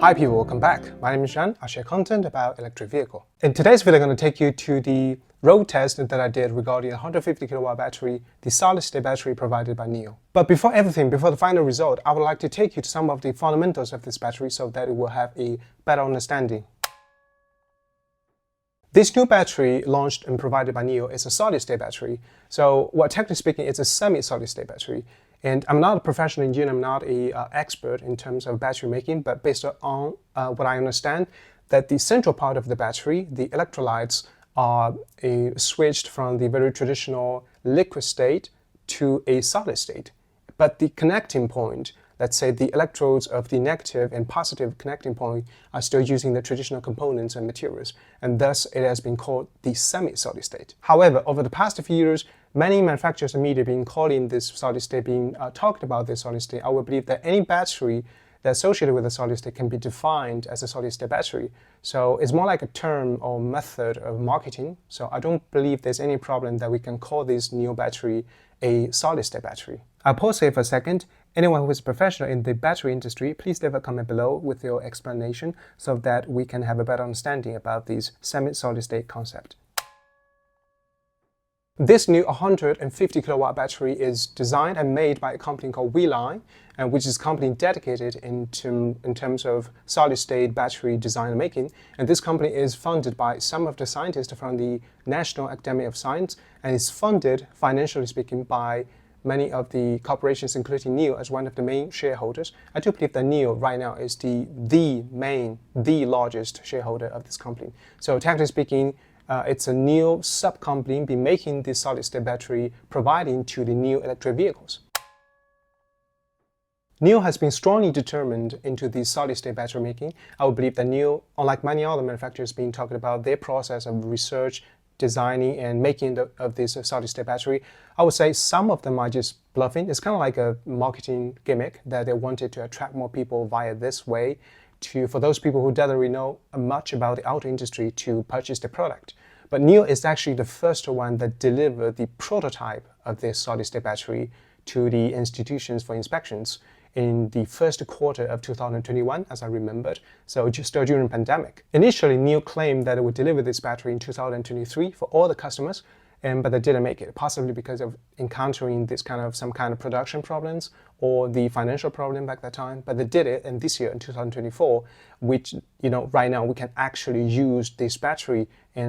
Hi people, welcome back. My name is Shan. I share content about electric vehicle. In today's video, I'm going to take you to the road test that I did regarding a 150 kilowatt battery, the solid-state battery provided by NIO. But before the final result, I would like to take you to some of the fundamentals of this battery so that it will have a better understanding. This new battery launched and provided by NIO is a solid-state battery. So, technically speaking, it's a semi-solid-state battery. And I'm not a professional engineer, I'm not an expert in terms of battery making, but based on what I understand, that the central part of the battery, the electrolytes, are switched from the very traditional liquid state to a solid state. But the connecting point, let's say the electrodes of the negative and positive connecting point, are still using the traditional components and materials, and thus it has been called the semi-solid state. However, over the past few years, many manufacturers and media have been calling this solid state, talked about this solid state. I would believe that any battery that's associated with a solid state can be defined as a solid state battery. So it's more like a term or method of marketing. So I don't believe there's any problem that we can call this NIO battery a solid state battery. I'll pause here for a second. Anyone who is a professional in the battery industry, please leave a comment below with your explanation so that we can have a better understanding about this semi-solid state concept. This new 150 kilowatt battery is designed and made by a company called WeLion, which is a company dedicated in terms of solid-state battery design and making. And this company is funded by some of the scientists from the National Academy of Science, and is funded, financially speaking, by many of the corporations, including NIO, as one of the main shareholders. I do believe that NIO right now is the largest shareholder of this company. So technically speaking, it's a NIO sub-company been making this solid-state battery, providing to the NIO electric vehicles. NIO has been strongly determined into the solid-state battery making. I would believe that NIO, unlike many other manufacturers, been talking about their process of research, designing, and making of this solid-state battery. I would say some of them are just bluffing. It's kind of like a marketing gimmick that they wanted to attract more people via this way, for those people who don't really know much about the auto industry to purchase the product. But NIO is actually the first one that delivered the prototype of this solid-state battery to the institutions for inspections in the first quarter of 2021, as I remembered, so just during the pandemic. Initially, NIO claimed that it would deliver this battery in 2023 for all the customers, but they didn't make it, possibly because of encountering some kind of production problems or the financial problem back that time. But they did it, and this year in 2024, which right now we can actually use this battery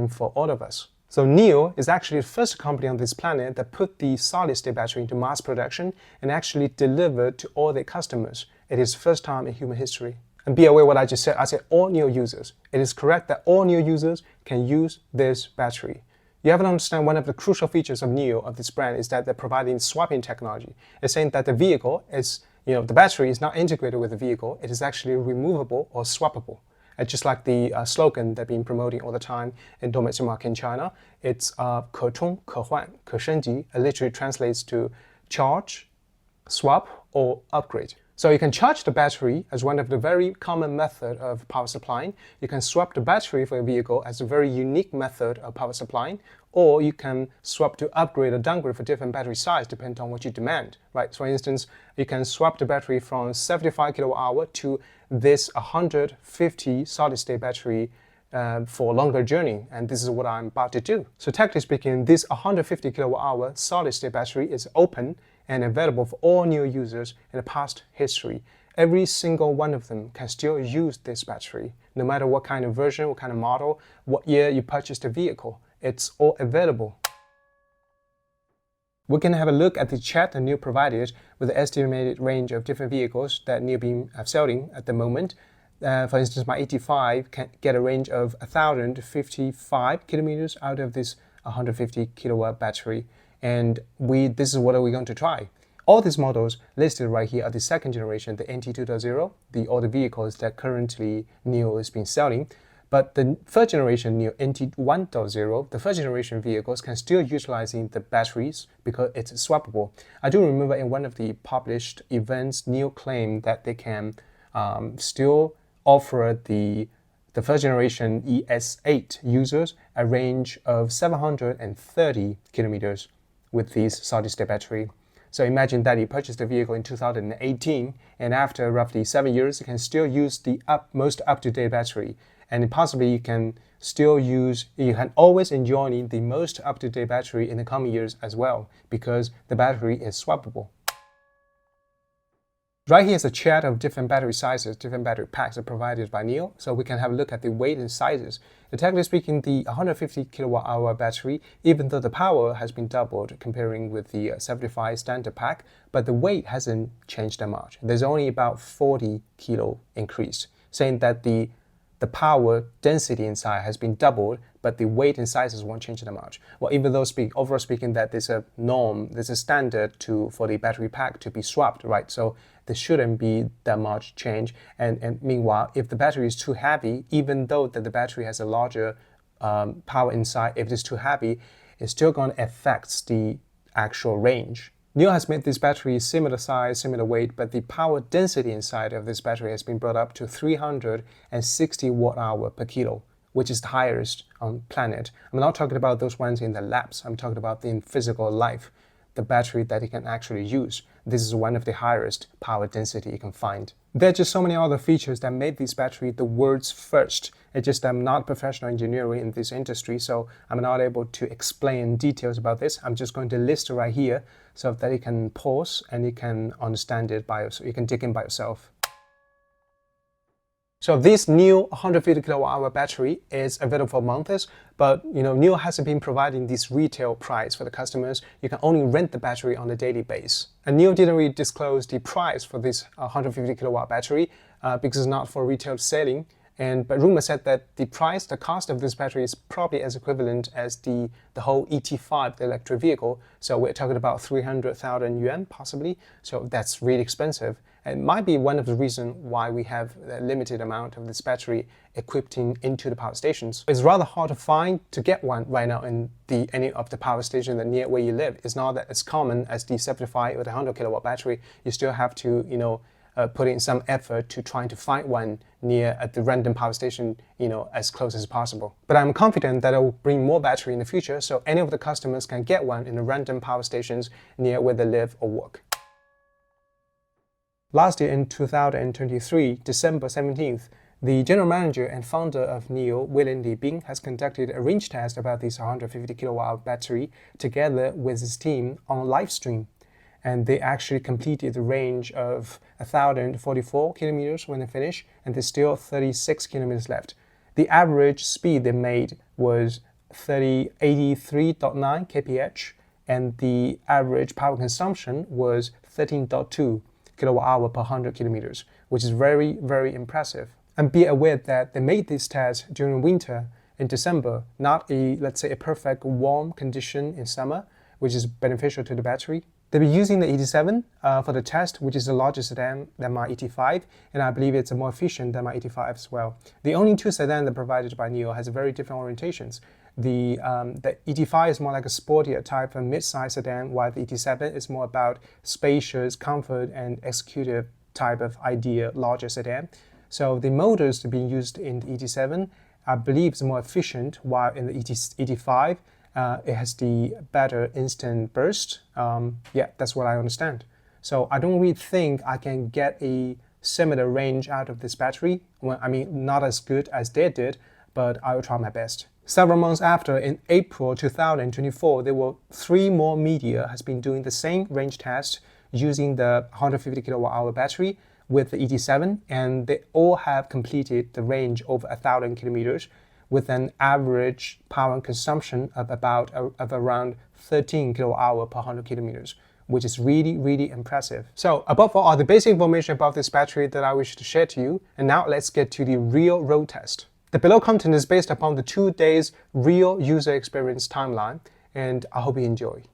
for all of us. So NIO is actually the first company on this planet that put the solid-state battery into mass production and actually delivered to all their customers. It is the first time in human history. And be aware what I just said. I said all NIO users. It is correct that all NIO users can use this battery. You have to understand one of the crucial features of NIO, of this brand, is that they're providing swapping technology. It's saying that the vehicle is, the battery is not integrated with the vehicle. It is actually removable or swappable. Just like the slogan they've been promoting all the time in domestic market in China, it's 可充可换可升级. It literally translates to charge, swap, or upgrade. So you can charge the battery as one of the very common method of power supplying. You can swap the battery for a vehicle as a very unique method of power supplying, or you can swap to upgrade or downgrade for different battery size depending on what you demand, right? So for instance, you can swap the battery from 75 kilowatt hour to this 150 solid-state battery for a longer journey, and this is what I'm about to do. So technically speaking, this 150 kilowatt hour solid-state battery is open and available for all NIO users in the past history. Every single one of them can still use this battery, no matter what kind of version, what kind of model, what year you purchased the vehicle. It's all available. We can have a look at the chart that NIO provided with the estimated range of different vehicles that NIO been selling at the moment. For instance, my 85 can get a range of 1,055 kilometers out of this 150 kilowatt battery. And this is what we're going to try. All these models listed right here are the second generation, the NT 2.0, all the vehicles that currently NIO has been selling. But the third generation NIO NT 1.0, the first generation vehicles can still utilizing the batteries because it's swappable. I do remember in one of the published events, NIO claimed that they can still offer the first generation ES8 users a range of 730 kilometers with this solid-state battery. So imagine that you purchased the vehicle in 2018, and after roughly 7 years, you can still use the most up-to-date battery. And possibly you can always enjoy the most up-to-date battery in the coming years as well, because the battery is swappable. Right here is a chart of different battery sizes, different battery packs are provided by NIO, so we can have a look at the weight and sizes. Technically speaking, the 150 kWh battery, even though the power has been doubled comparing with the 75 standard pack, but the weight hasn't changed that much. There's only about 40 kilo increase, saying that the power density inside has been doubled, but the weight and sizes won't change that much. Well, even though overall speaking, that there's a norm, there's a standard for the battery pack to be swapped, right? So there shouldn't be that much change. And meanwhile, if the battery is too heavy, even though that the battery has a larger power inside, if it is too heavy, it's still going to affect the actual range. NIO has made this battery similar size, similar weight, but the power density inside of this battery has been brought up to 360 watt-hour per kilo, which is the highest on planet. I'm not talking about those ones in the labs. I'm talking about in physical life, the battery that you can actually use. This is one of the highest power density you can find. There are just so many other features that made this battery the world's first. It's just I'm not a professional engineer in this industry, so I'm not able to explain details about this. I'm just going to list it right here so that you can pause and you can understand it by yourself. You can dig in by yourself. So this new 150 kWh battery is available for months, but NIO hasn't been providing this retail price for the customers. You can only rent the battery on a daily basis. And NIO didn't really disclose the price for this 150 kW battery because it's not for retail selling. But rumor said that the cost of this battery is probably as equivalent as the whole ET5, the electric vehicle. So we're talking about 300,000 yuan possibly. So that's really expensive. It might be one of the reasons why we have a limited amount of this battery equipped into the power stations. It's rather hard to get one right now in any of the power stations near where you live. It's not that as common as the 75 or the 100 kilowatt battery. You still have to, put in some effort to trying to find one near at the random power station, as close as possible. But I'm confident that it will bring more battery in the future, so any of the customers can get one in the random power stations near where they live or work. Last year in 2023, December 17th, the general manager and founder of NIO, WeLion has conducted a range test about this 150 kWh battery together with his team on live stream. And they actually completed the range of 1,044 kilometers when they finished, and there's still 36 kilometers left. The average speed they made was 83.9 kph, and the average power consumption was 13.2 kWh per 100 kilometers, which is very, very impressive. And be aware that they made this test during winter in December, not let's say a perfect warm condition in summer, which is beneficial to the battery. They'll be using the ET7 for the test, which is the largest sedan than my ET5, and I believe it's more efficient than my ET5 as well. The only two sedans that are provided by NIO has very different orientations. The ET5 is more like a sportier type of mid-size sedan, while the ET7 is more about spacious, comfort, and executive type of ideal larger sedan. So the motors being used in the ET7, I believe, is more efficient, while in the ET5, it has the better instant burst. Yeah, that's what I understand. So I don't really think I can get a similar range out of this battery. Well, I mean, not as good as they did, but I will try my best. Several months after, in April 2024, there were 3 more media has been doing the same range test using the 150 kWh battery with the ET7, and they all have completed the range over 1,000 kilometers with an average power consumption of around 13 kWh per 100 kilometers, which is really, really impressive. So above all are the basic information about this battery that I wish to share to you. And now let's get to the real road test. The below content is based upon the 2 days real user experience timeline, and I hope you enjoy.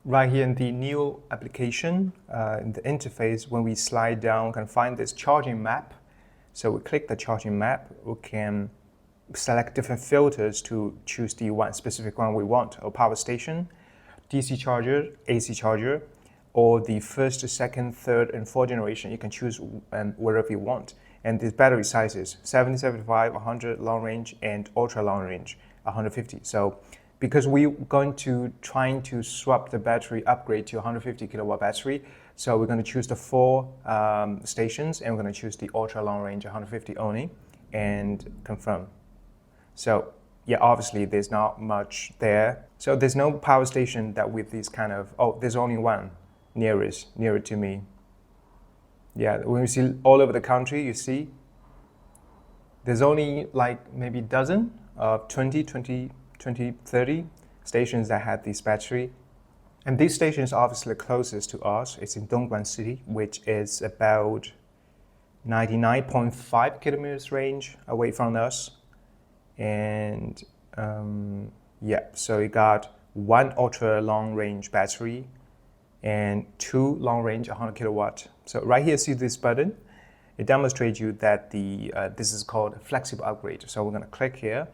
Right here in the NIO application, in the interface, when we slide down, we can find this charging map. So we click the charging map, we can select different filters to choose the specific one we want, a power station, DC charger, AC charger, or the first, second, third, and fourth generation. You can choose wherever you want. And the battery sizes, 70, 75, 100 long range, and ultra long range, 150. So because we're going to trying to swap the battery, upgrade to 150 kilowatt battery. So we're going to choose the 4 stations, and we're going to choose the ultra long range 150 only, and confirm. So yeah, obviously there's not much there. So there's no power station that with this kind of, oh, there's only one nearer to me. Yeah, when you see all over the country, you see there's only like maybe a dozen of 20, 30 stations that had this battery. And this station is obviously closest to us. It's in Dongguan City, which is about 99.5 kilometers range away from us. And yeah, so you got 1 ultra long range battery and 2 long range 100 kilowatt. So right here, see this button? It demonstrates you that this is called a flexible upgrade. So we're going to click here.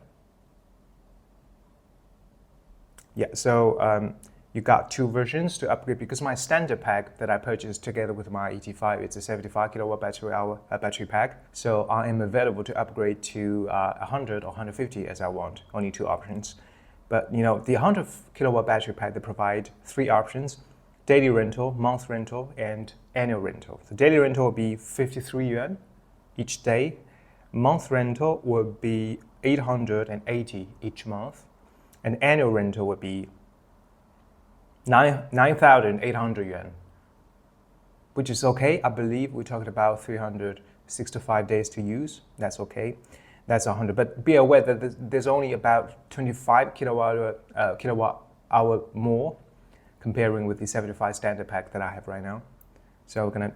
Yeah, so you got 2 versions to upgrade, because my standard pack that I purchased together with my ET5, it's a 75 kilowatt battery pack. So I am available to upgrade to 100 or 150 as I want, only 2 options. But you know, the 100 kilowatt battery pack, they provide 3 options: daily rental, month rental, and annual rental. The daily rental will be 53 yuan each day. Month rental will be 880 each month. And annual rental would be 9,800 yuan, which is okay. I believe we talked about 365 days to use. That's okay. That's 100. But be aware that there's only about 25 kilowatt hour more comparing with the 75 standard pack that I have right now. So we're going to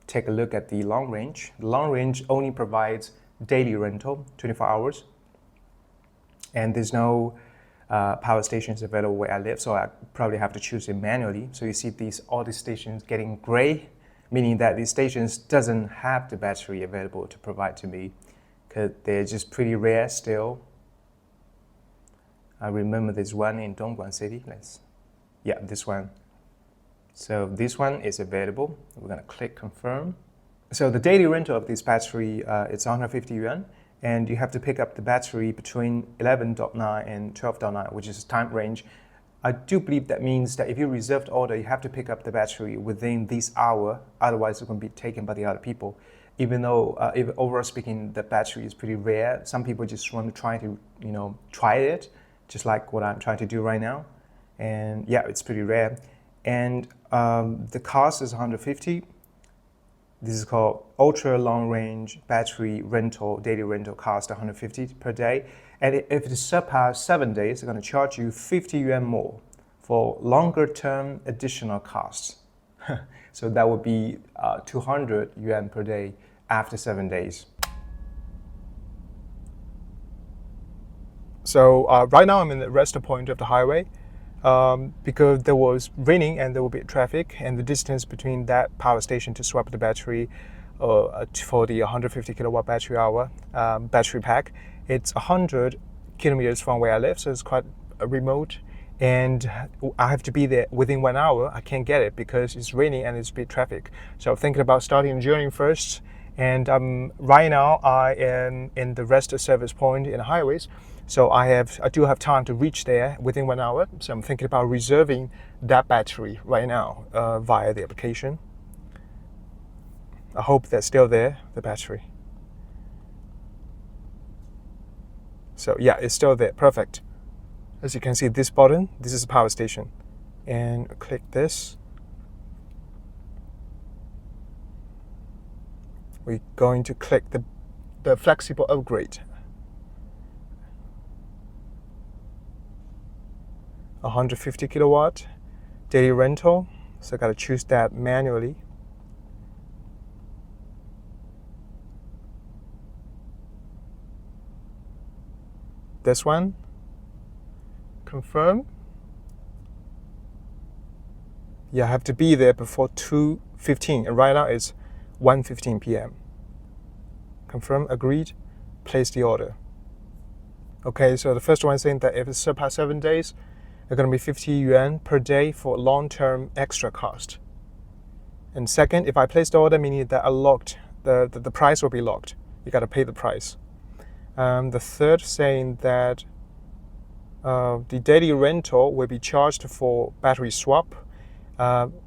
take a look at the long range. The long range only provides daily rental, 24 hours. And there's no power stations available where I live, so I probably have to choose it manually. So you see all these stations getting gray, meaning that these stations doesn't have the battery available to provide to me, because they're just pretty rare still. I remember this one in Dongguan City. Yeah, this one. So this one is available. We're going to click confirm. So the daily rental of this battery, it's 150 yuan. And you have to pick up the battery between 11.9 and 12.9, which is time range. I do believe that means that if you reserve the order, you have to pick up the battery within this hour, otherwise it's going to be taken by the other people. Even though, if overall speaking, the battery is pretty rare, some people just want to try it, just like what I'm trying to do right now. And yeah, it's pretty rare. And the cost is 150. This is called ultra long range battery rental, daily rental cost 150 per day. And if it surpasses 7 days, they're going to charge you 50 yuan more for longer term additional costs. So that would be 200 yuan per day after 7 days. So right now I'm in the rest point of the highway because there was raining and there will be traffic, and the distance between that power station to swap the battery for the 150 kilowatt battery pack, it's 100 kilometers from where I live, so it's quite remote, and I have to be there within 1 hour. I can't get it because it's raining and it's big traffic. So thinking about starting the journey first, and right now I am in the rest service point in the highways. So I do have time to reach there within 1 hour. So I'm thinking about reserving that battery right now via the application. I hope that's still there, the battery. So yeah, it's still there, perfect. As you can see, this button, this is the power station. And click this. We're going to click the flexible upgrade. 150 kilowatt daily rental, so I gotta choose that manually. This one, confirm. Yeah, I have to be there before 2:15, and right now it's 1:15 p.m. Confirm, agreed, place the order. Okay, so the first one is saying that if it's surpassed 7 days, it's going to be 50 yuan per day for long-term extra cost. And second, if I place the order, meaning that the price will be locked. You got to pay the price. The third saying that the daily rental will be charged for battery swap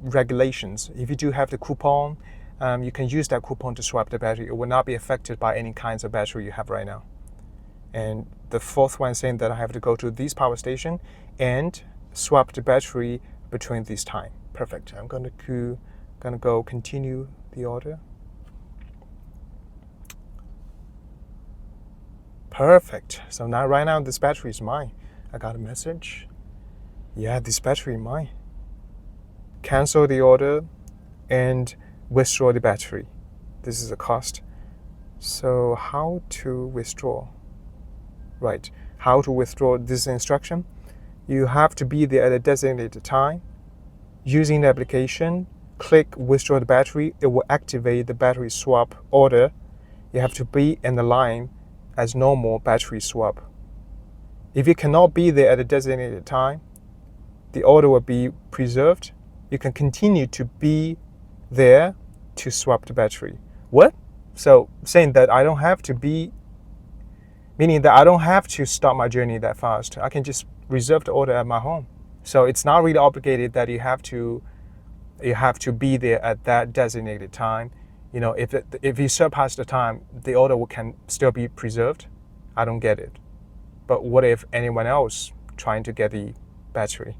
regulations. If you do have the coupon, you can use that coupon to swap the battery. It will not be affected by any kinds of battery you have right now. And the fourth one saying that I have to go to this power station and swap the battery between this time. Perfect. I'm gonna go continue the order. Perfect. So now right now this battery is mine. I got a message. Yeah, this battery is mine. Cancel the order and withdraw the battery. This is the cost. So how to withdraw? Right. How to withdraw this instruction? You have to be there at a designated time. Using the application, click withdraw the battery. It will activate the battery swap order. You have to be in the line as normal battery swap. If you cannot be there at a designated time, the order will be preserved. You can continue to be there to swap the battery. What? So saying that I don't have to be, meaning that I don't have to start my journey that fast. I can just reserve the order at my home. So it's not really obligated that you have to be there at that designated time. You know, if you surpass the time, the order can still be preserved. I don't get it. But what if anyone else trying to get the battery?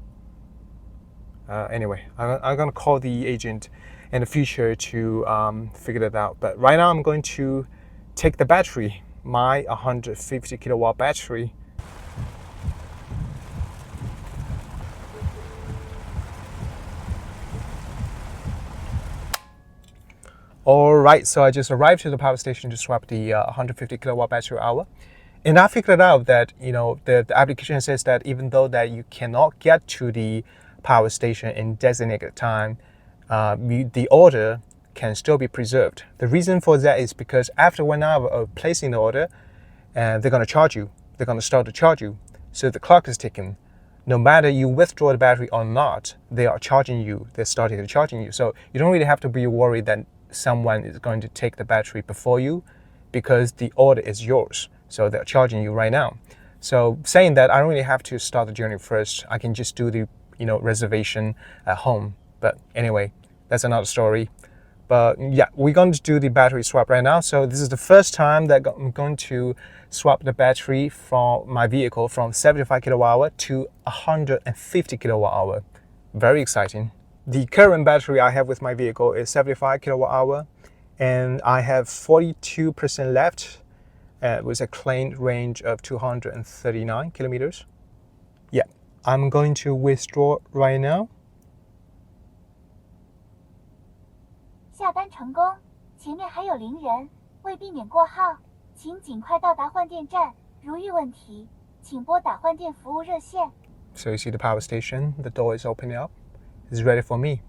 Anyway, I'm going to call the agent in the future to figure that out. But right now I'm going to take the battery, my 150 kilowatt battery. All right, so I just arrived to the power station to swap the 150 kilowatt battery hour. And I figured out that, you know, the application says that even though that you cannot get to the power station in designated time, the order can still be preserved. The reason for that is because after 1 hour of placing the order, they're going to charge you. They're going to start to charge you. So the clock is ticking. No matter you withdraw the battery or not, they are charging you. They're starting to charging you. So you don't really have to be worried that someone is going to take the battery before you, because the order is yours. So they're charging you right now. So saying that I don't really have to start the journey first. I can just do the reservation at home. But anyway, that's another story. But yeah, we're going to do the battery swap right now. So this is the first time that I'm going to swap the battery from my vehicle from 75 kilowatt hour to 150 kilowatt hour. Very exciting. The current battery I have with my vehicle is 75 kilowatt hour, and I have 42% left with a claimed range of 239 kilometers. Yeah, I'm going to withdraw right now. 下单成功，前面还有0人，为避免过号，请尽快到达换电站。如遇问题，请拨打换电服务热线。 So you see the power station, the door is opening up. It's ready for me.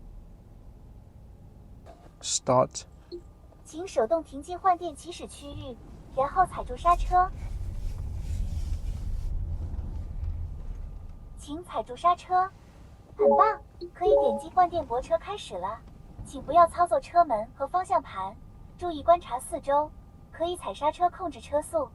Start. 请手动停进换电起始区域，然后踩住刹车。请踩住刹车，很棒，可以点击换电泊车开始了。请不要操作车门和方向盘，注意观察四周，可以踩刹车控制车速。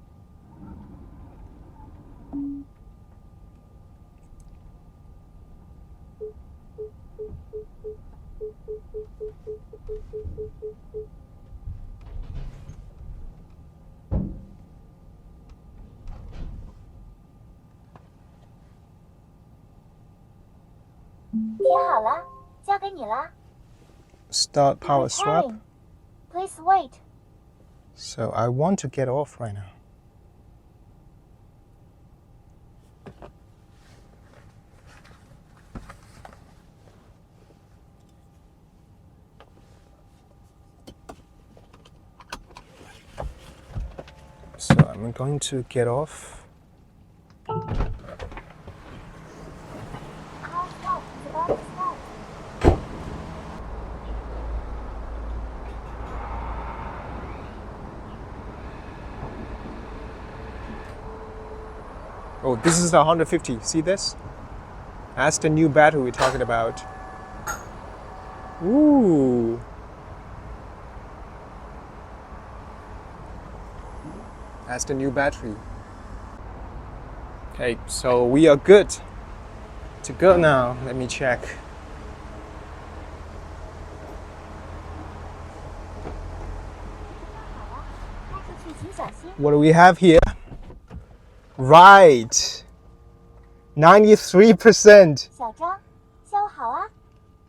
贴好了，交给你了。 Start power swap. Please wait. So I want to get off right now. So I'm going to get off. Oh, this is the 150. See this? That's the new battery we're talking about. Ooh. That's the new battery. Okay, so we are good to go now. Let me check. What do we have here? Right, 93%, 小张，削好啊！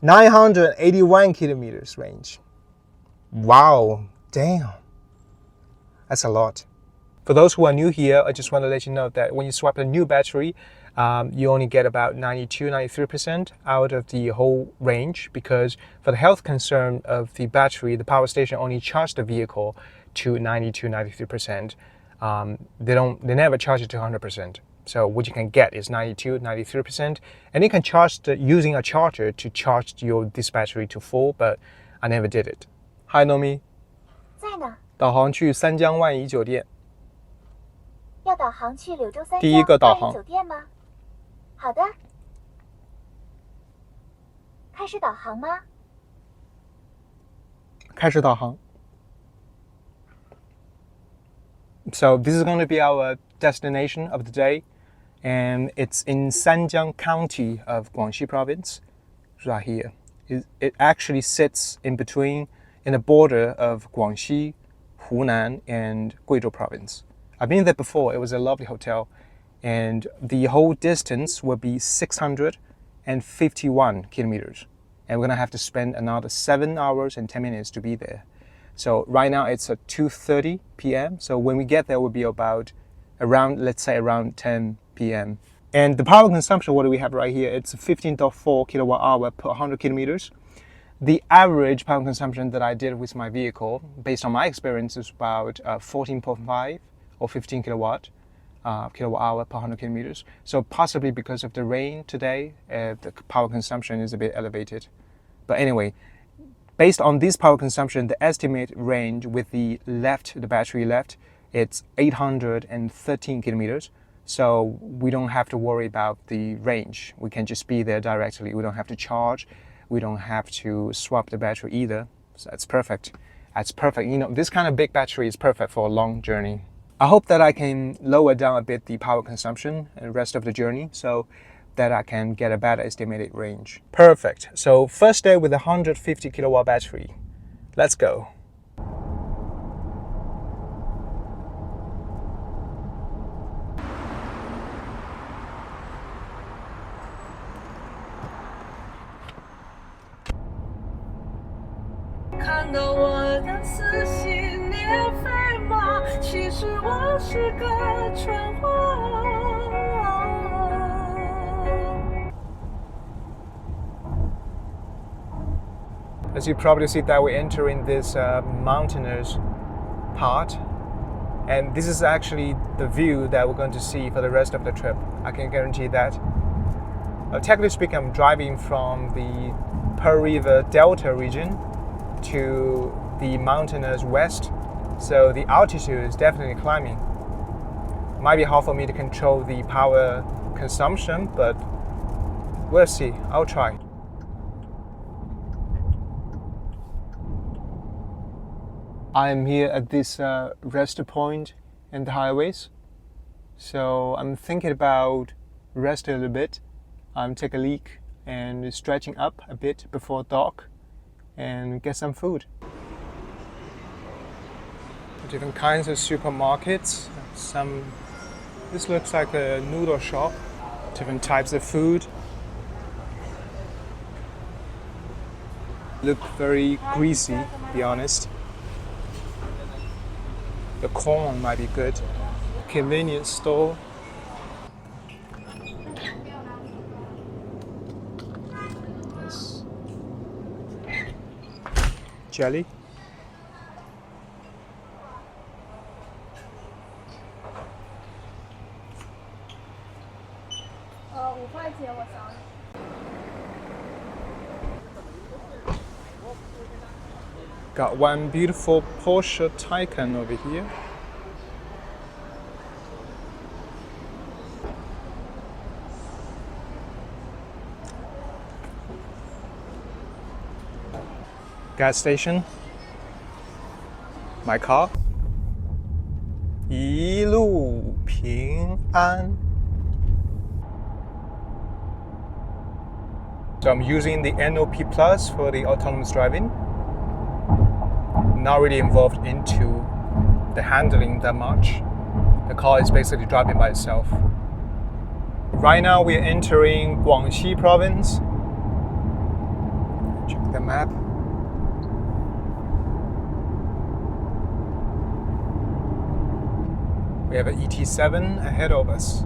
981 kilometers range. Wow, damn, that's a lot. For those who are new here, I just want to let you know that when you swap a new battery, you only get about 92-93% out of the whole range, because for the health concern of the battery, the power station only charged the vehicle to 92-93%. They never charge it to 100%. So what you can get is 92-93%, and you can charge using a charger to charge this battery to full, but I never did it. Hi Nomi. 在呢。导航去三江万怡酒店。要导航去柳州三第一个导航江万怡酒店吗？好的。开始导航吗？开始导航。So this is going to be our destination of the day, and it's in Sanjiang County of Guangxi Province, right here. It actually sits in between, in the border of Guangxi, Hunan, and Guizhou Province. I've been there before. It was a lovely hotel, and the whole distance will be 651 kilometers, and we're gonna have to spend another 7 hours and 10 minutes to be there. So right now it's at 2:30 p.m. So when we get there, we'll be about let's say around 10 p.m. And the power consumption, what do we have right here? It's 15.4 kilowatt hour per 100 kilometers. The average power consumption that I did with my vehicle, based on my experience, is about 14.5 or 15 kilowatt hour per 100 kilometers. So possibly because of the rain today, the power consumption is a bit elevated. But anyway, based on this power consumption, the estimated range with the battery left, it's 813 kilometers. So we don't have to worry about the range. We can just be there directly. We don't have to charge. We don't have to swap the battery either. So that's perfect. That's perfect. You know, this kind of big battery is perfect for a long journey. I hope that I can lower down a bit the power consumption and the rest of the journey so that I can get a better estimated range. Perfect. So first day with a 150 kilowatt battery. Let's go. As you probably see that we're entering this mountainous part, and this is actually the view that we're going to see for the rest of the trip. I can guarantee that. Technically speaking, I'm driving from the Pearl River Delta region to the mountainous west, so the altitude is definitely climbing. Might be hard for me to control the power consumption, but we'll see. I'll try. I'm here at this rest point in the highways, so I'm thinking about resting a little bit, take a leak and stretching up a bit before dark and get some food. Different kinds of supermarkets. This looks like a noodle shop. Different types of food. Look very greasy, to be honest. The corn might be good. Convenience store. Yes. Jelly. Got one beautiful Porsche Taycan over here. Gas station. My car. 一路平安. So I'm using the NOP Plus for the autonomous driving. Not really involved into the handling that much. The car is basically driving by itself. Right now we're entering Guangxi province. Check the map. We have an ET7 ahead of us.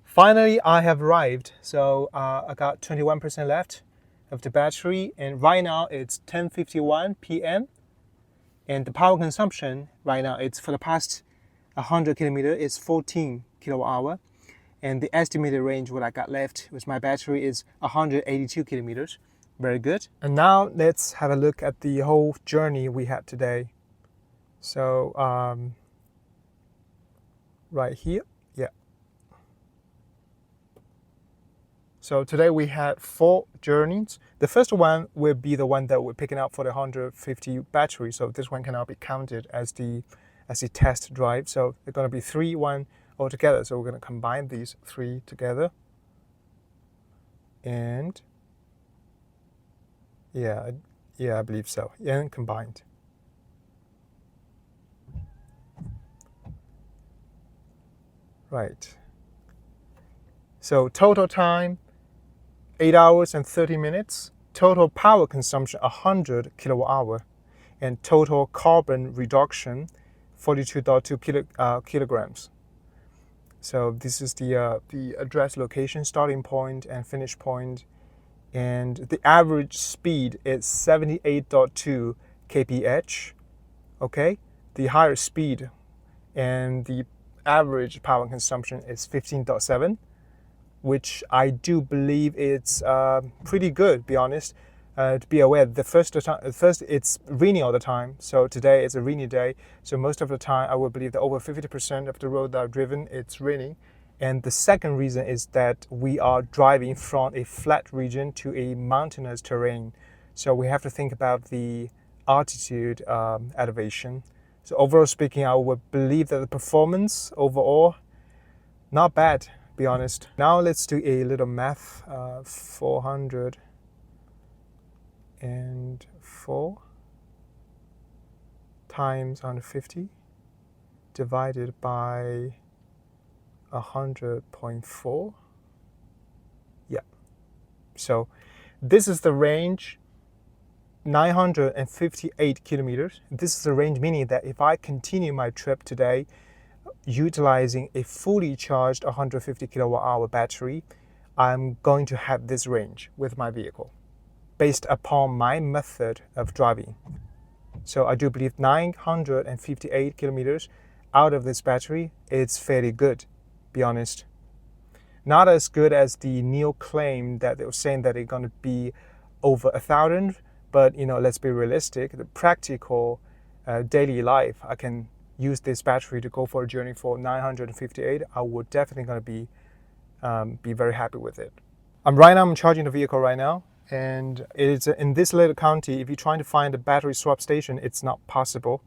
Finally, I have arrived. So I got 21% left of the battery, and right now it's 10:51 p.m. And the power consumption right now, it's for the past 100 kilometer is 14 kWh, and the estimated range what I got left with my battery is 182 kilometers. Very good. And now let's have a look at the whole journey we had today. So right here, yeah. So today we had 4 journeys. The first one will be the one that we're picking up for the 150 battery. So this one cannot be counted as the test drive. So it's going to be 3, 1 altogether. So we're going to combine these 3 together. And yeah, I believe so. And combined. Right. So total time 8 hours and 30 minutes, total power consumption 100 kWh, and total carbon reduction 42.2 kilograms. So this is the address location, starting point and finish point, and the average speed is 78.2 kph. Okay, the higher speed and the average power consumption is 15.7. which I do believe it's pretty good, to be honest. To be aware, first it's rainy all the time, so today is a rainy day, so most of the time I would believe that over 50% of the road that I've driven, it's raining. And the second reason is that we are driving from a flat region to a mountainous terrain, so we have to think about the altitude elevation. So overall speaking, I would believe that the performance overall, not bad. Be honest. Now let's do a little math. 404 times 150 divided by 100.4. Yeah. So this is the range, 958 kilometers. This is the range, meaning that if I continue my trip today, utilizing a fully charged 150 kWh battery, I'm going to have this range with my vehicle based upon my method of driving. So I do believe 958 kilometers out of this battery, it's fairly good, be honest. Not as good as the NIO claim that they were saying that it's going to be over 1,000, but let's be realistic. The practical daily life, I can use this battery to go for a journey for 958, I would definitely going to be very happy with it. I'm charging the vehicle right now, and it's in this little county. If you're trying to find a battery swap station, it's not possible.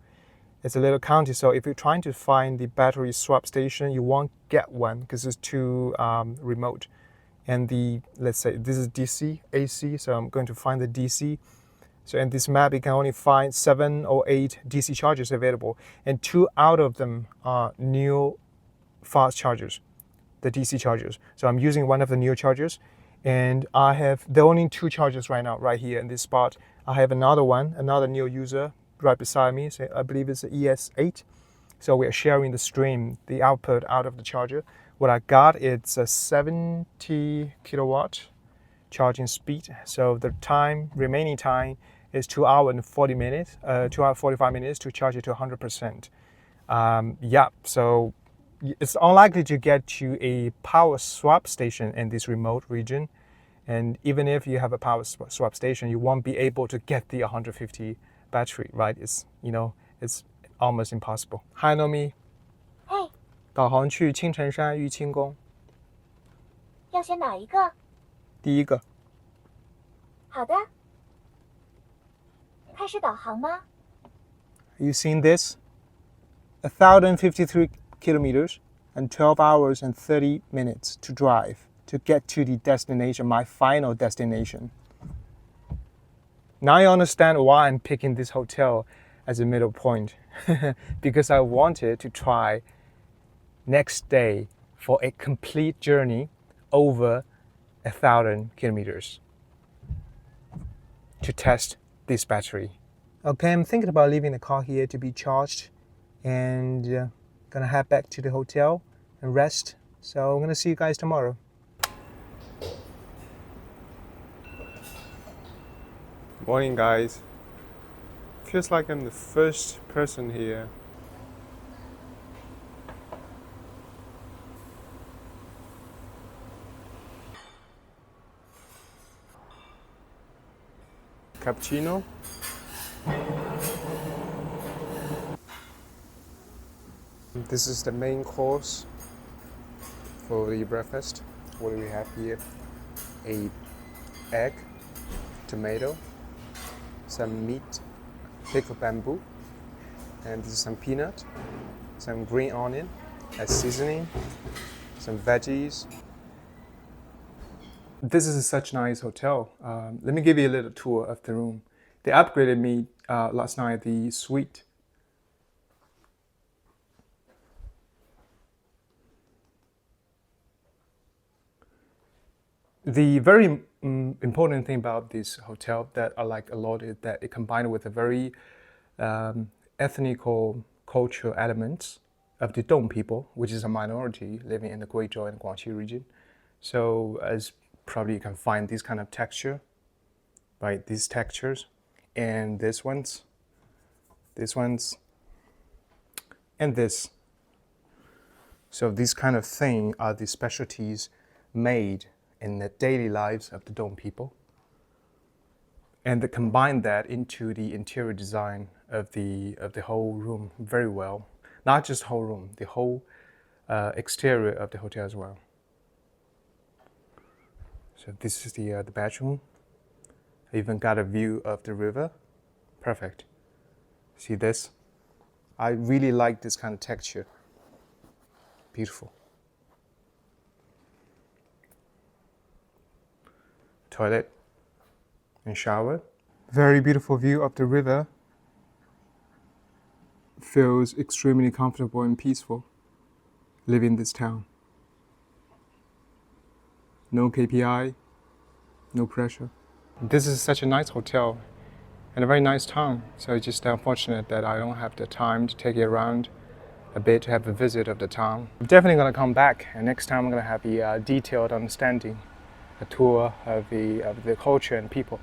It's a little county, so if you're trying to find the battery swap station, you won't get one because it's too remote. And let's say this is DC, AC, so I'm going to find the DC. So in this map, you can only find 7 or 8 DC chargers available, and 2 out of them are new fast chargers, the DC chargers. So I'm using one of the new chargers, and there are only 2 chargers right now, right here in this spot. I have another new user right beside me. So I believe it's an ES8. So we are sharing the stream, the output out of the charger. What I got, it's a 70 kilowatt charging speed. So the remaining time is 2 hours and 40 minutes, 2 hours 45 minutes to charge it to 100%. So it's unlikely to get to a power swap station in this remote region. And even if you have a power swap station, you won't be able to get the 150 battery, right? It's it's almost impossible. Hi, Nomi. 嘿，导航去青城山玉清宫，要选哪一个？第一个。好的。开始导航吗？ You seen this? 1,053 kilometers and 12 hours and 30 minutes to drive to get to the destination, my final destination. Now you understand why I'm picking this hotel as a middle point. Because I wanted to try next day for a complete journey over 1,000 kilometers to test this battery. Okay, I'm thinking about leaving the car here to be charged and gonna head back to the hotel and rest. So I'm gonna see you guys tomorrow. Morning, guys. Feels like I'm the first person here. Cappuccino. This is the main course for the breakfast. What do we have here? A egg, tomato, some meat, pickled bamboo, and this is some peanut, some green onion as seasoning, some veggies. This is such a nice hotel. Let me give you a little tour of the room. They upgraded me last night the suite. The very important thing about this hotel that I like a lot is that it combined with a very ethnical cultural elements of the Dong people, which is a minority living in the Guizhou and Guangxi region. So as probably you can find this kind of texture, right? These textures, and this ones, and this. So these kind of thing are the specialties made in the daily lives of the Dong people, and they combine that into the interior design of the whole room very well. Not just the whole room, the whole exterior of the hotel as well. So this is the bedroom. I even got a view of the river. Perfect. See this? I really like this kind of texture. Beautiful. Toilet and shower. Very beautiful view of the river. Feels extremely comfortable and peaceful living in this town. No KPI, no pressure. This is such a nice hotel and a very nice town. So it's just unfortunate that I don't have the time to take it around a bit to have a visit of the town. I'm definitely gonna come back, and next time I'm gonna have a detailed understanding, a tour of the culture and people.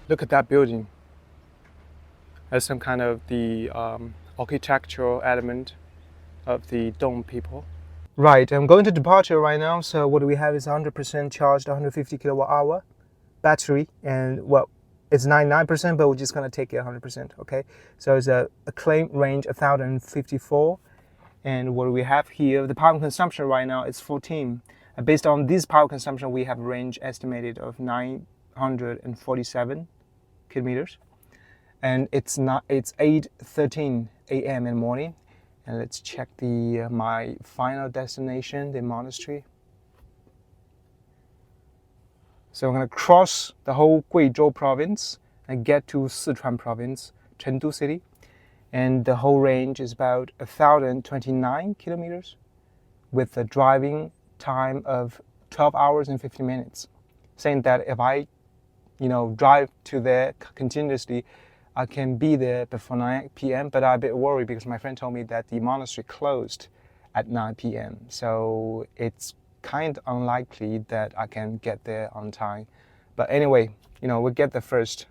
Look at that building. As some kind of the architectural element of the Dong people. Right, I'm going to departure right now. So what we have is 100% charged, 150 kilowatt hour battery, and well, it's 99%, but we're just gonna take it 100%. Okay, so it's a claim range 1,054, and what we have here, the power consumption right now is 14. And based on this power consumption, we have a range estimated of 947 kilometers. And it's 8:13 a.m. in the morning, and let's check the my final destination, the monastery. So I'm gonna cross the whole Guizhou province and get to Sichuan province, Chengdu city, and the whole range is about 1,029 kilometers, with a driving time of 12 hours and 50 minutes. Saying that if I, drive to there continuously, I can be there before 9 p.m., but I'm a bit worried because my friend told me that the monastery closed at 9 p.m. So it's kind of unlikely that I can get there on time. But anyway, we'll get there first.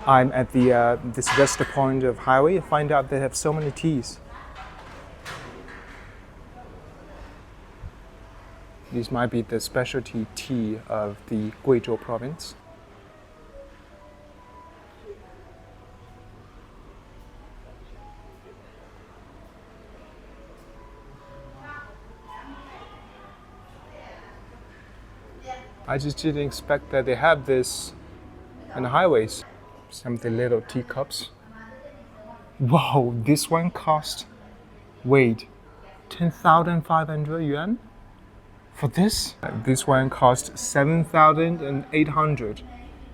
I'm at the this rest point of highway. Find out they have so many teas. This might be the specialty tea of the Guizhou province. I just didn't expect that they have this on the highways. Some of the little teacups. Wow, this one cost, wait, 10,500 yuan? For this? This one cost 7,800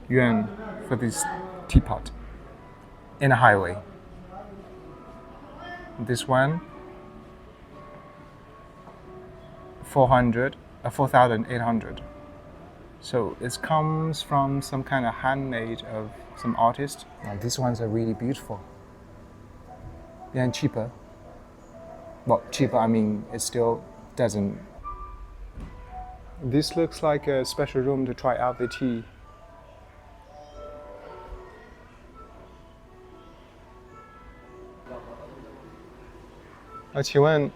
yuan for this teapot in a highway. This one, 4,800. So it comes from some kind of handmade of some artist. Now, these ones are really beautiful and cheaper. Well, cheaper, I mean, it still doesn't. This looks like a special room to try out the tea.请问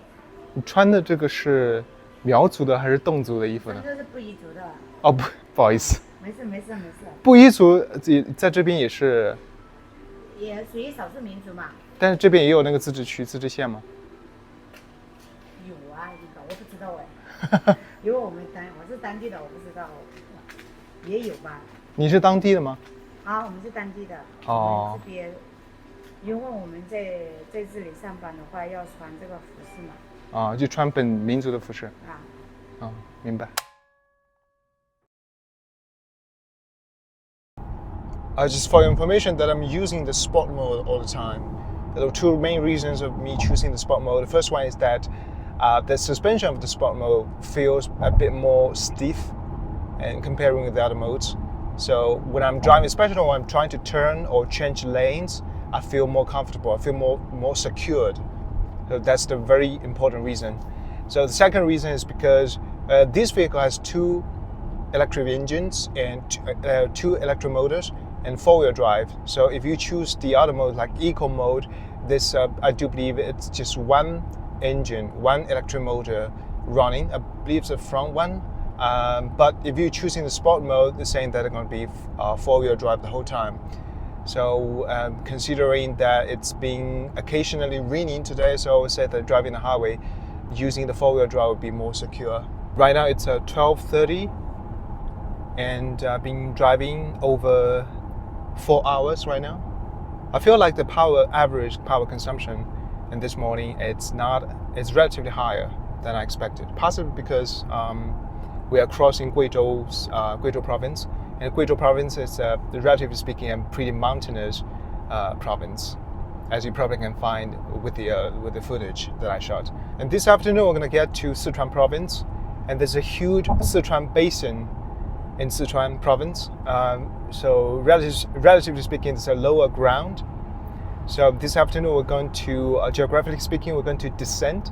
你穿的这个是苗族的还是侗族的衣服呢？这是布依族的。哦，不好意思，没事没事没事。布依族在这边也是，也属于少数民族嘛。但是这边也有那个自治区、自治县吗？有啊，应该我不知道哎。因为我是当地的，我不知道，也有吧。你是当地的吗？啊，我们是当地的。哦。我们这边，因为我们在这里上班的话，要穿这个服饰嘛。啊，就穿本民族的服饰。啊。啊，明白。Just for your information, that I'm using the sport mode all the time. There are two main reasons of me choosing the sport mode. The first one is that the suspension of the sport mode feels a bit more stiff and comparing with the other modes. So when I'm driving, especially when I'm trying to turn or change lanes, I feel more comfortable. I feel more secured. So that's the very important reason. So the second reason is because this vehicle has two electric engines and two electric motors and four-wheel drive. So if you choose the other mode, like eco mode, this I do believe it's just one engine, one electric motor running. I believe it's the front one. But if you're choosing the sport mode, they're saying that it's going to be four-wheel drive the whole time. So considering that it's been occasionally raining today, so I would say that driving the highway using the four-wheel drive would be more secure. Right now it's 12:30 and I've been driving over 4 hours right now. I feel like the average power consumption in this morning, it's relatively higher than I expected. Possibly because we are crossing Guizhou province, and Guizhou province is, relatively speaking, a pretty mountainous province, as you probably can find with the footage that I shot. And this afternoon we're going to get to Sichuan province, and there's a huge Sichuan basin in Sichuan province. So relatively speaking, it's a lower ground. So this afternoon we're going to, geographically speaking, we're going to descend,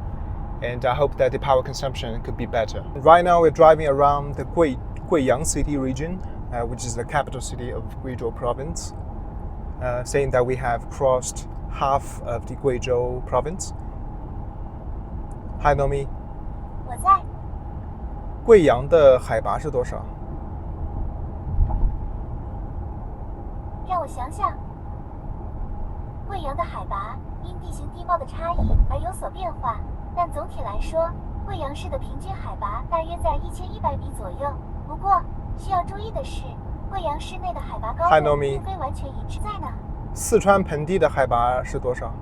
and I hope that the power consumption could be better. Right now we're driving around the Guiyang city region, which is the capital city of Guizhou province, saying that we have crossed half of the Guizhou province. Hi, Nomi. 我在。贵阳的海拔是多少？让我想想，贵阳的海拔因地形地貌的差异而有所变化，但总体来说，贵阳市的平均海拔大约在1100米左右。不过，需要注意的是，贵阳市内的海拔高度并非完全一致。在呢？四川盆地的海拔是多少？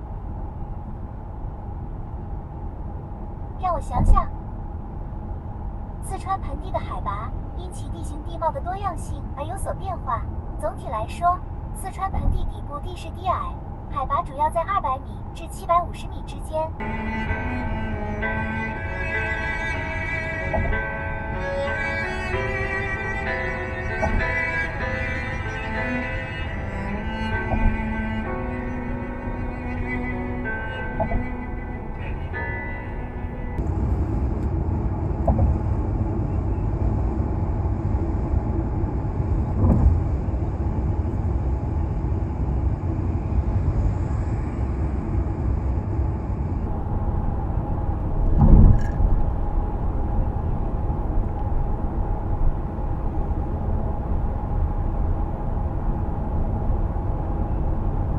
让我想想，四川盆地的海拔因其地形地貌的多样性而有所变化。总体来说，四川盆地底部地势低矮，海拔主要在200米至750米之间。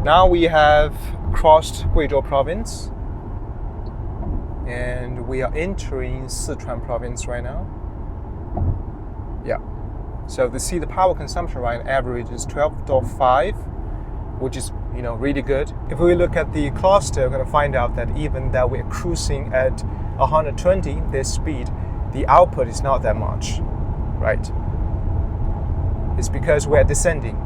Now we have crossed Guizhou province and we are entering Sichuan province right now. Yeah. So to see the power consumption right average is 12.5, which is really good. If we look at the cluster, we're going to find out that even that we're cruising at 120 this speed, the output is not that much, right? It's because we're descending.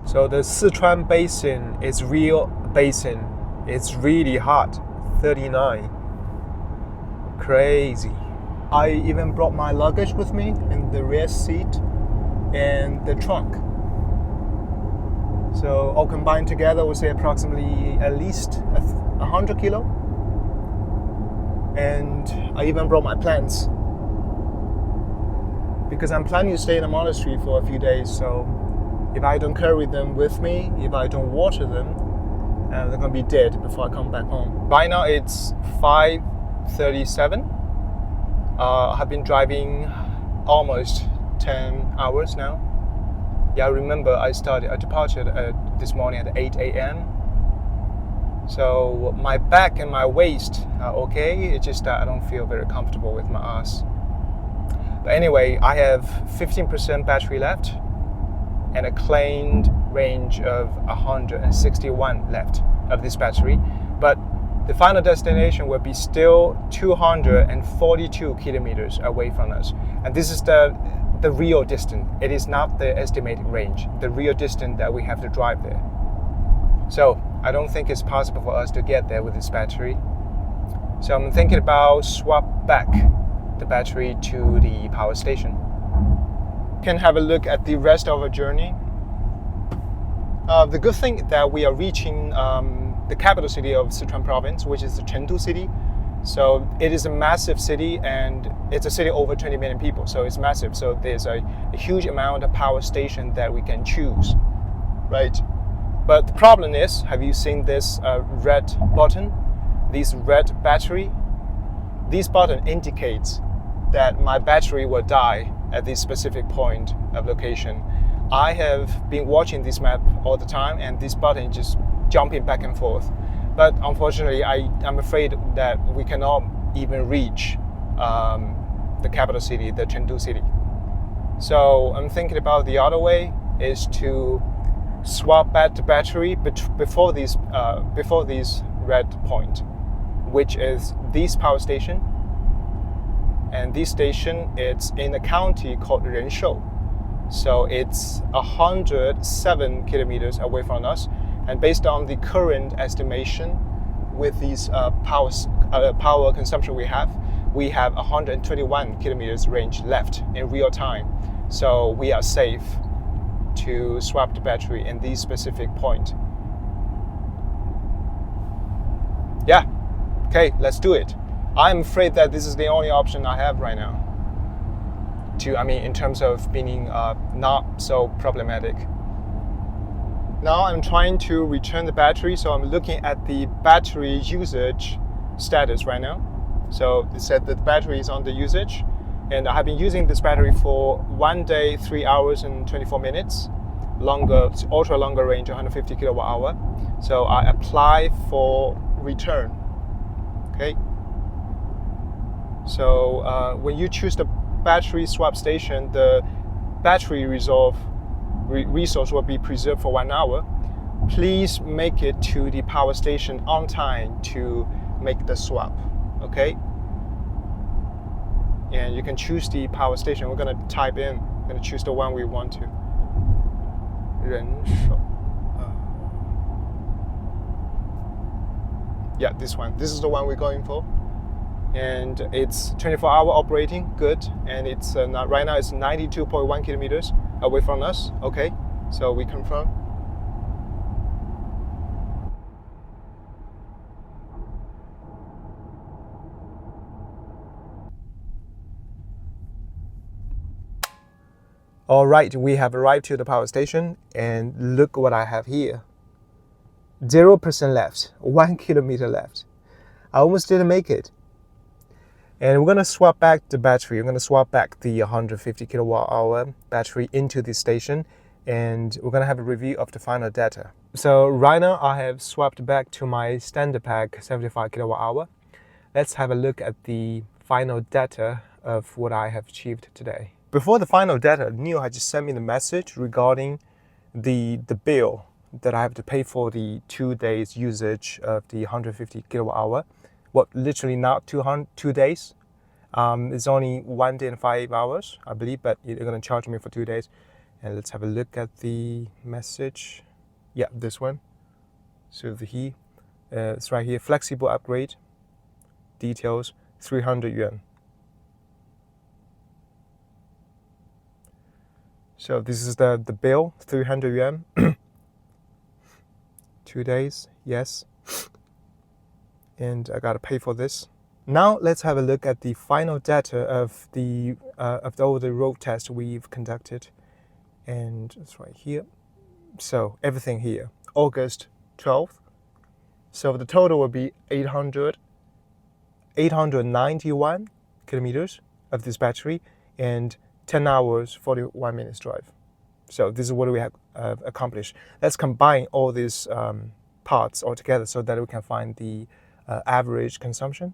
So the Sichuan basin is real basin. It's really hot, 39. Crazy. I even brought my luggage with me in the rear seat and the trunk. So all combined together, we'll say approximately at least 100 kilo. And I even brought my plants because I'm planning to stay in a monastery for a few days. So if I don't carry them with me, if I don't water them, they're gonna be dead before I come back home. Right now it's 5:37. I have been driving almost 10 hours now. Yeah, I remember I departed this morning at 8 a.m. So my back and my waist are okay. It's just that I don't feel very comfortable with my ass. But anyway, I have 15% battery left and a claimed range of 161 left of this battery. But the final destination will be still 242 kilometers away from us. And this is the real distance. It is not the estimated range, the real distance that we have to drive there. So I don't think it's possible for us to get there with this battery. So I'm thinking about swap back the battery to the power station. Can have a look at the rest of our journey. The good thing that we are reaching the capital city of Sichuan province, which is the Chengdu city. So it is a massive city and it's a city over 20 million people. So it's massive. So there's a huge amount of power station that we can choose, right? But the problem is, have you seen this red button? This red battery? This button indicates that my battery will die at this specific point of location. I have been watching this map all the time and this button is just jumping back and forth. But unfortunately, I'm afraid that we cannot even reach the capital city, the Chengdu city. So I'm thinking about the other way is to swap back the battery before this red point, which is this power station. And this station, it's in a county called Range. So it's 107 kilometers away from us. And based on the current estimation with these power consumption we have 121 kilometers range left in real time. So we are safe to swap the battery in this specific point. Yeah, okay, let's do it. I'm afraid that this is the only option I have right now. In terms of being not so problematic. Now I'm trying to return the battery, so I'm looking at the battery usage status right now. So it said that the battery is on the usage, and I have been using this battery for 1 day, 3 hours and 24 minutes, ultra longer range, 150 kWh. So I apply for return. Okay. So when you choose the battery swap station, the battery resource will be preserved for 1 hour. Please make it to the power station on time to make the swap, okay? And you can choose the power station. We're gonna type in, we're gonna choose the one we want to. 人手. Yeah, this one. This is the one we're going for. And it's 24-hour operating, good. And it's right now it's 92.1 kilometers away from us. Okay, so we confirm. All right, we have arrived to the power station, and look what I have here. 0% left, 1 kilometer left. I almost didn't make it. And we're gonna swap back the battery. I'm gonna swap back the 150 kilowatt hour battery into this station, and we're gonna have a review of the final data. So right now I have swapped back to my standard pack 75 kilowatt hour. Let's have a look at the final data of what I have achieved today. Before the final data, NIO had just sent me the message regarding the bill that I have to pay for the 2 days usage of the 150 kilowatt hour. What, literally not 2 days. It's only 1 day and 5 hours, I believe, but they're gonna charge me for 2 days. And let's have a look at the message. Yeah, this one. So it's right here, flexible upgrade, details, 300 yuan. So this is the bill, 300 yuan. 2 days, yes. And I gotta pay for this. Now let's have a look at the final data of all the road tests we've conducted. And it's right here. So everything here, August 12th. So the total will be 891 kilometers of this battery and 10 hours, 41 minutes drive. So this is what we have accomplished. Let's combine all these parts all together so that we can find the average consumption.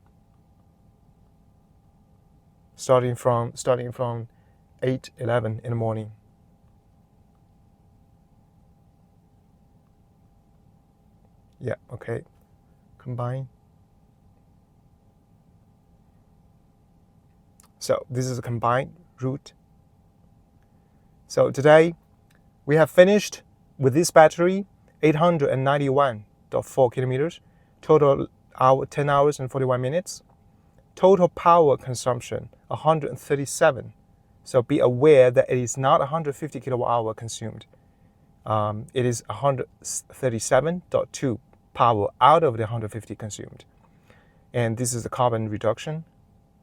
Starting from 8:11 in the morning. Yeah, okay. Combine. So this is a combined route. So today we have finished with this battery 891.4 kilometers, total 10 hours and 41 minutes. Total power consumption 137. So be aware that it is not 150 kilowatt hour consumed. It is 137.2 power out of the 150 consumed. And this is the carbon reduction.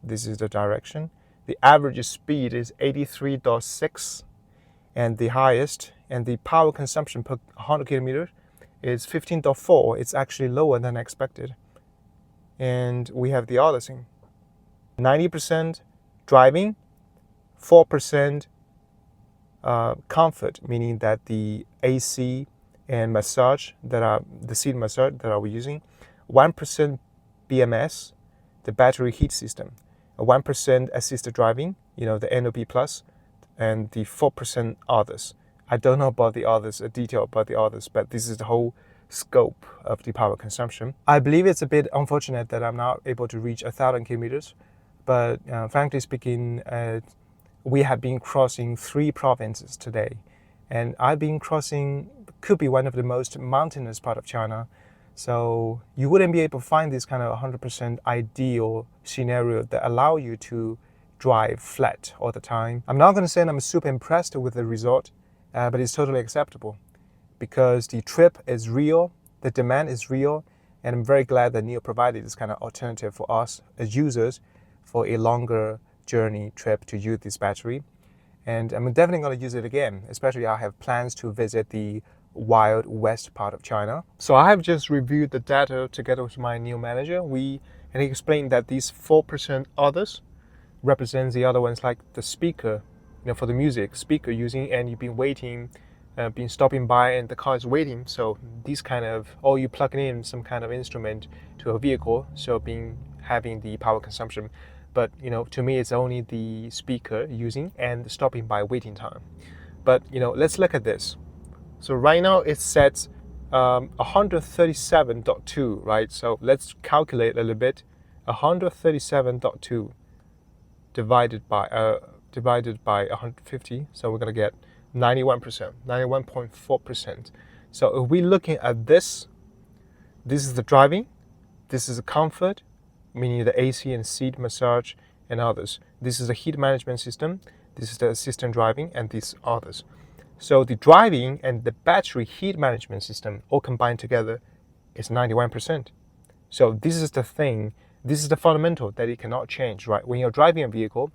This is the direction. The average speed is 83.6, and the highest, and the power consumption per 100 kilometers is 15.4. It's actually lower than expected. And we have the other thing. 90% driving, 4% comfort, meaning that the AC and massage the seat massage that we're using, 1% BMS, the battery heat system, 1% assisted driving, the NOP plus, and the 4% others. I don't know about the others, a detail about the others, but this is the whole scope of the power consumption. I believe it's a bit unfortunate that I'm not able to reach 1,000 kilometers, but frankly speaking, we have been crossing 3 provinces today, and I've been crossing could be one of the most mountainous part of China. So you wouldn't be able to find this kind of 100% ideal scenario that allow you to drive flat all the time. I'm not going to say I'm super impressed with the result, but it's totally acceptable because the trip is real, the demand is real, and I'm very glad that NIO provided this kind of alternative for us as users for a longer journey trip to use this battery. And I'm definitely going to use it again, especially I have plans to visit the wild west part of China. So I have just reviewed the data together with my NIO manager. And he explained that these 4% others represents the other ones like the speaker, for the music speaker using, and you've been waiting, been stopping by and the car is waiting. So these kind of, or you plug in some kind of instrument to a vehicle, so having the power consumption. But to me, it's only the speaker using and the stopping by waiting time. But let's look at this. So right now it's set 137.2, right? So let's calculate a little bit. 137.2 divided by 150. So we're gonna get 91%, 91.4%. So if we're looking at this is the driving, this is the comfort, meaning the AC and seat massage and others. This is the heat management system. This is the assistant driving and these others. So the driving and the battery heat management system all combined together is 91%. So this is the thing, this is the fundamental that it cannot change, right? When you're driving a vehicle,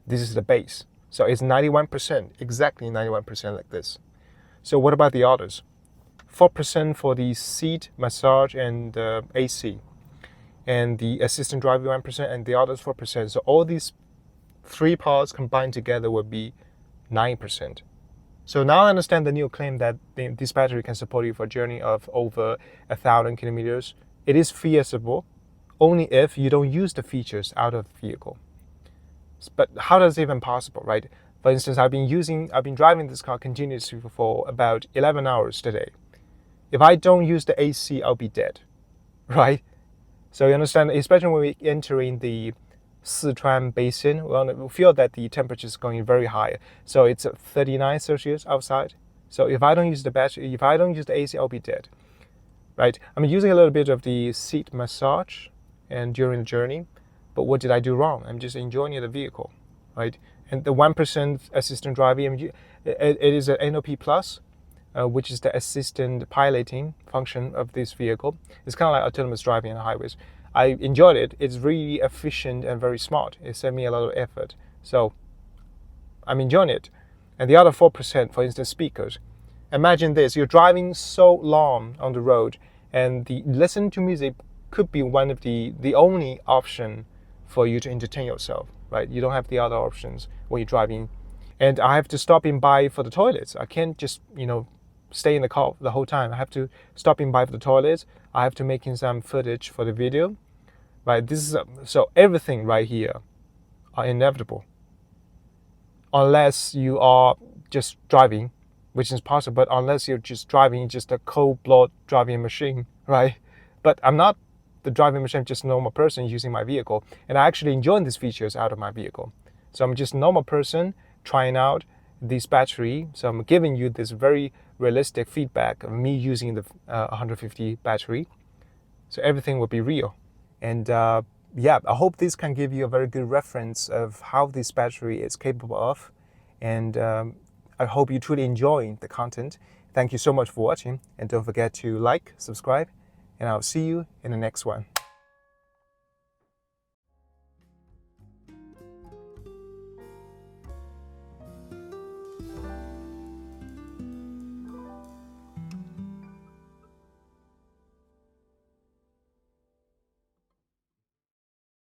this is the base. So it's 91%, exactly 91% like this. So what about the others? 4% for the seat, massage, and AC. And the assistant driver 1%, and the others 4%. So all these three parts combined together would be 9%. So now I understand the NIO claim that this battery can support you for a journey of over 1,000 kilometers. It is feasible only if you don't use the features out of the vehicle. But how does it even possible, right? For instance, I've been driving this car continuously for about 11 hours today. If I don't use the AC, I'll be dead, right? So you understand, especially when we entering the Sichuan basin, we feel that the temperature is going very high. So it's 39 Celsius outside. So if I don't use the battery, if I don't use the AC, I'll be dead, right? I'm using a little bit of the seat massage and during the journey, but what did I do wrong? I'm just enjoying the vehicle, right? And the 1% assistant driving, it is an NOP plus, which is the assistant piloting function of this vehicle. It's kind of like autonomous driving on the highways. I enjoyed it. It's really efficient and very smart. It saved me a lot of effort. So I'm enjoying it. And the other 4%, for instance, speakers. Imagine this, you're driving so long on the road and the listen to music could be one of the only option for you to entertain yourself, right? You don't have the other options when you're driving. And I have to stop in by for the toilets. I can't just, stay in the car the whole time. I have to stop in by for the toilets. I have to make in some footage for the video, right? This is so everything right here are inevitable, unless you are just driving, which is possible. But unless you're just driving, just a cold-blood driving machine, right? But I'm not the driving machine, I'm just a normal person using my vehicle, and I actually enjoy these features out of my vehicle. So I'm just a normal person trying out this battery. So I'm giving you this very realistic feedback of me using the 150 battery. So everything will be real. And yeah, I hope this can give you a very good reference of how this battery is capable of. And I hope you truly enjoy the content. Thank you so much for watching. And don't forget to like, subscribe, and I'll see you in the next one.